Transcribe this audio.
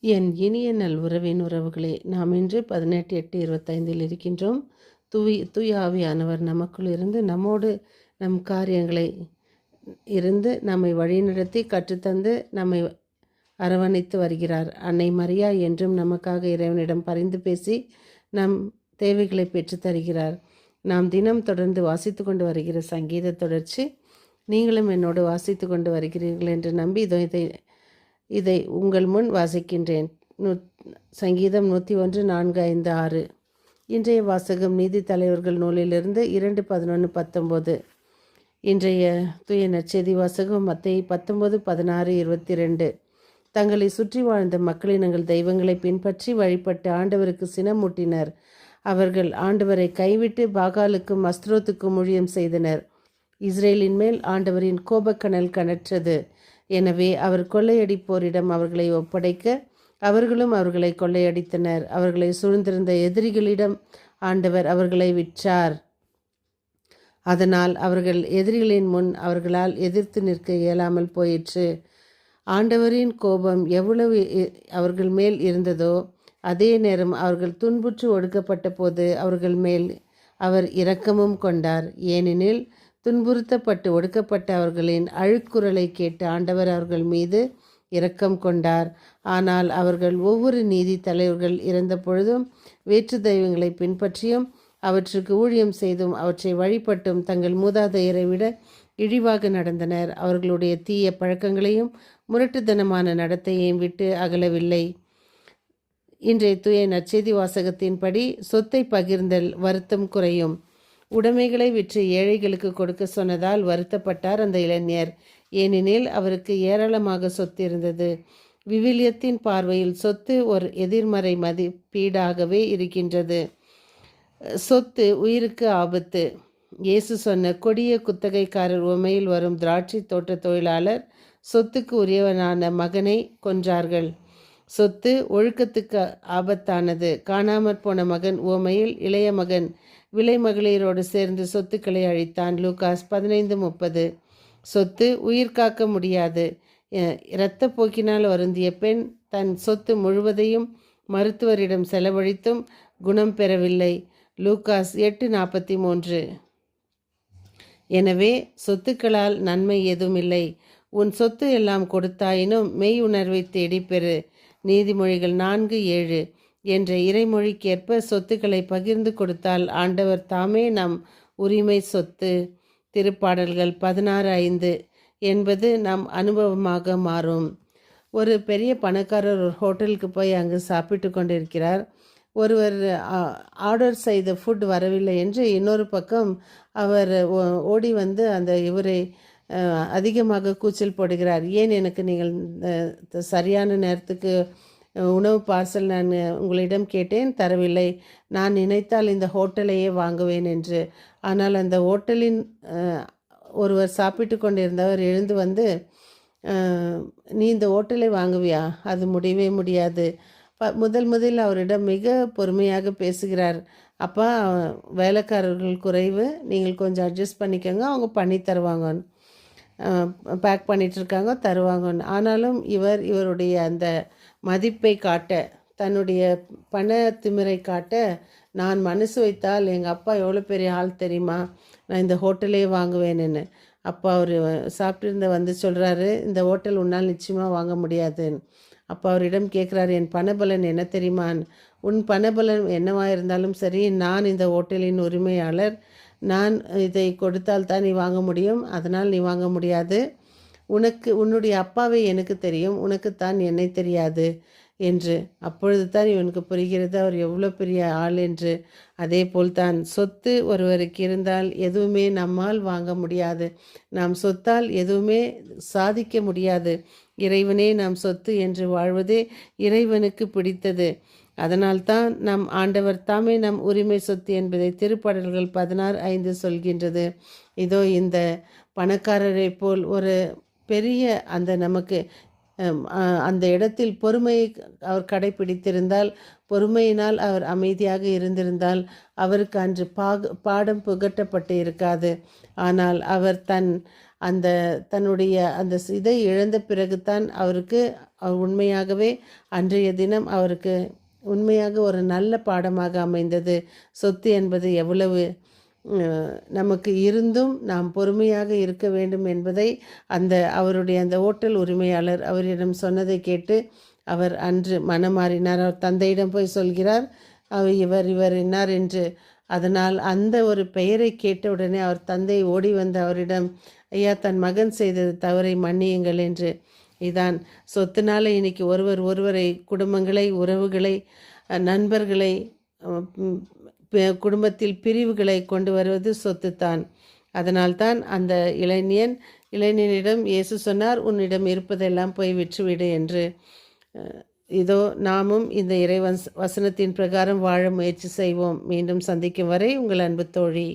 என் இனிய நல்உறவின் உறவுகளே, நாம் இன்று 18/8/25 இருக்கின்றோம். தூய ஆவியானவர் நமக்குள் இருந்து நம்மோடு நம் காரியங்களை இருந்து நம்மை வழிநடத்தி கற்றுத்தந்து நம்மை அரவணைத்து வருகிறார். அன்னை மரியா என்றும் நமக்காக இறைவனிடம் பரிந்து பேசி நம் தேவைகளை பெற்று தருகிறார். நாம் தினம் தொடர்ந்து வாசித்து கொண்டு வருகிற சங்கீத தொடர்ச்சி நீங்களும் என்னோடு வாசித்து கொண்டு வருகிறீர்கள் என்று நம்பி இதை உங்கள் முன் வாசிக்கின்றேன். சங்கீதம் 101 4, 5, 6. இன்றைய வாசகம் நீதி தலைவர்கள் நூலிலிருந்து 2:11-19. இன்றைய தூய நற்செய்தி வாசகம் மத்தேயு 19:16-22. தங்களை சுற்றி வாழ்ந்த மக்களினங்கள் தெய்வங்களை பின்பற்றி வழிபட்டு ஆண்டவருக்கு சினமூட்டினர். அவர்கள் ஆண்டவரை கைவிட்டு பாகாலுக்கும் அஸ்திரோத்துக்கும் ஊழியம் செய்தனர். இஸ்ரேலின் மேல் ஆண்டவரின் கோபக்கனல் கனற்றது. எனவே அவர் கொள்ளையடிப்போரிடம் அவர்களை ஒப்படைக்க அவர்களும் அவர்களை கொள்ளையடித்தனர். அவர்களை சூழ்ந்திருந்த எதிரிகளிடம் ஆண்டவர் அவர்களை விற்றார். அதனால் அவர்கள் எதிரிகளின் முன் அவர்களால் எதிர்த்து நிற்க இயலாமல் போயிற்று. ஆண்டவரின் கோபம் எவ்வளவு அவர்கள் மேல் இருந்ததோ அதே நேரம் அவர்கள் துன்புற்று ஒடுக்கப்பட்ட போது அவர்கள் மேல் அவர் இரக்கமும் கொண்டார். ஏனெனில் துன்புறுத்தப்பட்டு ஒடுக்கப்பட்ட அவர்களின் அழுக்குரலை கேட்டு ஆண்டவர் அவர்கள் மீது இரக்கம் கொண்டார். ஆனால் அவர்கள் ஒவ்வொரு நீதி தலைவர்கள் இறந்த பொழுதும் வேற்று தெய்வங்களை பின்பற்றியும் அவற்றுக்கு ஊழியம் செய்தும் அவற்றை வழிபட்டும் தங்கள் மூதாதையரை விட இழிவாக நடந்தனர். அவர்களுடைய தீய பழக்கங்களையும் முரட்டுத்தனமான நடத்தையையும் விட்டு அகலவில்லை. இன்றைய தூய நற்செய்தி வாசகத்தின்படி சொத்தை பகிர்ந்தல் வருத்தம் குறையும். உடைமைகளை விற்று ஏழைகளுக்கு கொடுக்க சொன்னதால் வருத்தப்பட்டார் அந்த இளைஞர். ஏனெனில் அவருக்கு ஏராளமாக சொத்து இருந்தது. விவிலியத்தின் பார்வையில் சொத்து ஒரு எதிர்மறை மதிப்பீடாகவே இருக்கின்றது. சொத்து உயிருக்கு ஆபத்து. இயேசு சொன்ன கொடிய குத்தகைக்காரர் உவமையில் வரும் திராட்சை தோட்ட தொழிலாளர் சொத்துக்கு உரியவனான மகனை கொன்றார்கள். சொத்து ஒழுக்கத்துக்கு ஆபத்தானது. காணாமற் போன மகன் உவமையில் இளைய மகன் விலை மகளிரோடு சேர்ந்து சொத்துக்களை அழித்தான். லூகாஸ் 15:30. சொத்து உயிர் காக்க முடியாது. இரத்த போக்கினால் வருந்திய பெண் தன் சொத்து முழுவதையும் மருத்துவரிடம் செலவழித்தும் குணம் பெறவில்லை. லூகாஸ் 8:43. எனவே சொத்துக்களால் நன்மை எதுவுமில்லை. உன் சொத்து எல்லாம் கொடுத்தாயினும் மெய் உணர்வை தேடி பெறு. நீதிமொழிகள் 4:7 என்ற இறைமொழிக்கேற்ப சொத்துக்களை பகிர்ந்து கொடுத்தால் ஆண்டவர் தாமே நம் உரிமை சொத்து. திருப்பாடல்கள் 16:5 என்பது நம் அனுபவமாக மாறும். ஒரு பெரிய பணக்காரர் ஒரு ஹோட்டலுக்கு போய் அங்கு சாப்பிட்டு கொண்டிருக்கிறார். ஒருவர் ஆர்டர் செய்த ஃபுட் வரவில்லை என்று இன்னொரு பக்கம் அவர் ஓடி வந்து அந்த இவரை அதிகமாக கூச்சல் போடுகிறார். ஏன் எனக்கு நீங்கள் சரியான நேரத்துக்கு உணவு பார்சல் நான் உங்களிடம் கேட்டேன், தரவில்லை. நான் நினைத்தால் இந்த ஹோட்டலையே வாங்குவேன் என்று. ஆனால் அந்த ஹோட்டலின் ஒருவர் சாப்பிட்டு கொண்டிருந்தவர் எழுந்து வந்து, நீ இந்த ஹோட்டலை வாங்குவியா? அது முடியவே முடியாது. முதலில் அவரிடம் மிக பொறுமையாக பேசுகிறார். அப்பா, வேலைக்காரர்கள் குறைவு, நீங்கள் கொஞ்சம் அட்ஜஸ்ட் பண்ணிக்கோங்க, அவங்க பண்ணி தருவாங்கன்னு, பேக் பண்ணிகிட்ருக்காங்க, தருவாங்கன்னு. ஆனாலும் இவருடைய அந்த மதிப்பை காட்ட, தன்னுடைய பண திமிரை காட்ட, நான் மனசு வைத்தால் எங்கள் அப்பா எவ்வளோ பெரிய ஆள் தெரியுமா, நான் இந்த ஹோட்டலே வாங்குவேன்னு. அப்போ அவர் சாப்பிட்டு வந்து சொல்கிறாரு, இந்த ஹோட்டல் உன்னால் நிச்சயமாக வாங்க முடியாதுன்னு. அப்போ அவரிடம் கேட்குறாரு, என் பணபலன் என்ன தெரியுமான்னு. உன் பணபலன் என்னவாக இருந்தாலும் சரி, நான் இந்த ஹோட்டலின் உரிமையாளர், நான் இதை கொடுத்தால் தான் நீ வாங்க முடியும், அதனால் நீ வாங்க முடியாது. உன்னுடைய அப்பாவை எனக்கு தெரியும், உனக்குத்தான் என்னை தெரியாது என்று. அப்பொழுது தான் இவனுக்கு புரிகிறது அவர் எவ்வளோ பெரிய ஆள் என்று. அதே போல்தான் சொத்து ஒருவருக்கு இருந்தால் எதுவுமே நம்மால் வாங்க முடியாது. நாம் சொத்தால் எதுவுமே சாதிக்க முடியாது. இறைவனே நாம் சொத்து என்று வாழ்வதே இறைவனுக்கு பிடித்தது. அதனால்தான் நம் ஆண்டவர் தாமே நம் உரிமை சொத்து என்பதை திருப்பாடல்கள் 16:5 சொல்கின்றது. இதோ இந்த பணக்காரரை போல் ஒரு பெரிய அந்த நமக்கு அந்த இடத்தில் பொறுமையை அவர் கடைபிடித்திருந்தால், பொறுமையினால் அவர் அமைதியாக இருந்திருந்தால் அவருக்கு அன்று பாடம் புகட்டப்பட்டு இருக்காது. ஆனால் அவர் தன் அந்த தன்னுடைய அந்த இதை இழந்த பிறகுதான் அவருக்கு உண்மையாகவே அன்றைய தினம் அவருக்கு உண்மையாக ஒரு நல்ல பாடமாக அமைந்தது. சொத்து என்பது எவ்வளவு நமக்கு இருந்தும் நாம் பொறுமையாக இருக்க வேண்டும் என்பதை அவருடைய அந்த ஓட்டல் உரிமையாளர் அவரிடம் சொன்னதை கேட்டு அவர் அன்று மனமாறினார். அவர் தந்தையிடம் போய் சொல்கிறார், இவர் என்னார் என்று. அதனால் அந்த ஒரு பெயரை கேட்டவுடனே அவர் தந்தை ஓடி வந்து அவரிடம், ஐயா, தன் மகன் செய்தது தவறை மன்னியுங்கள் என்று. இதான் சொத்துனால இன்னைக்கு ஒருவரை குடும்பங்களை, உறவுகளை, நண்பர்களை, குடும்பத்தில் பிரிவுகளை கொண்டு வருவது சொத்துத்தான். அதனால்தான் அந்த இளைஞனிடம் இயேசு சொன்னார், உன்னிடம் இருப்பதெல்லாம் போய் விற்றுவிடு என்று. இதோ நாமும் இந்த வசனத்தின் பிரகாரம் வாழ முயற்சி செய்வோம். மீண்டும் சந்திக்கும் வரை உங்கள் அன்பு தோழி.